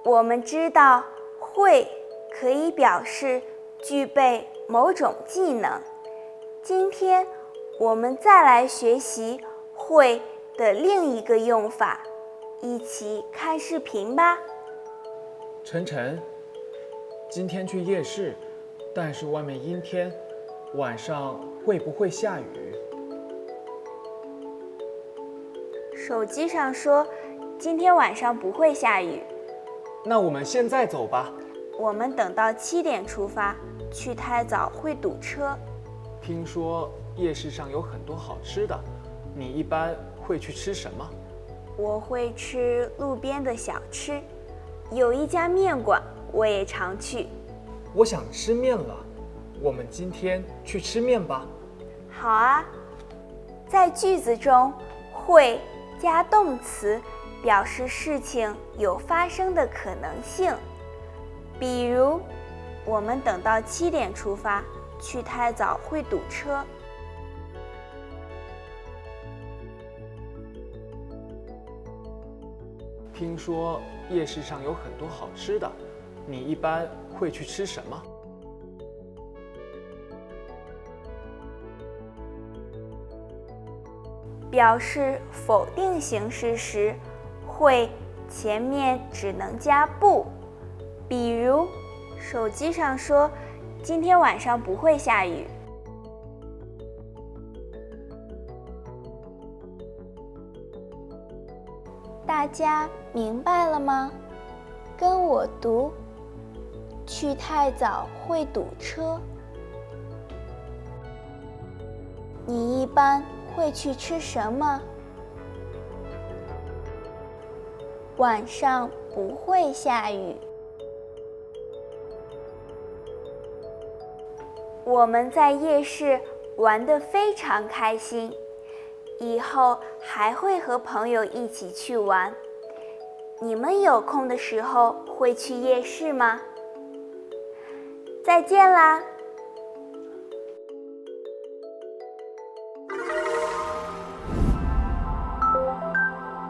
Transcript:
我们知道会可以表示具备某种技能。今天我们再来学习会的另一个用法，一起看视频吧。晨晨，今天去夜市，但是外面阴天，晚上会不会下雨？手机上说今天晚上不会下雨。那我们现在走吧。我们等到7点出发，去太早会堵车。听说夜市上有很多好吃的，你一般会去吃什么？我会吃路边的小吃，有一家面馆我也常去。我想吃面了，我们今天去吃面吧。好啊。在句子中，会加动词，表示事情有发生的可能性。比如，我们等到7点出发，去太早会堵车。听说夜市上有很多好吃的，你一般会去吃什么？表示否定形式时，会前面只能加不。比如，手机上说今天晚上不会下雨。大家明白了吗？跟我读：去太早会堵车。你一般会去吃什么？晚上不会下雨。我们在夜市玩得非常开心，以后还会和朋友一起去玩。你们有空的时候会去夜市吗？再见啦！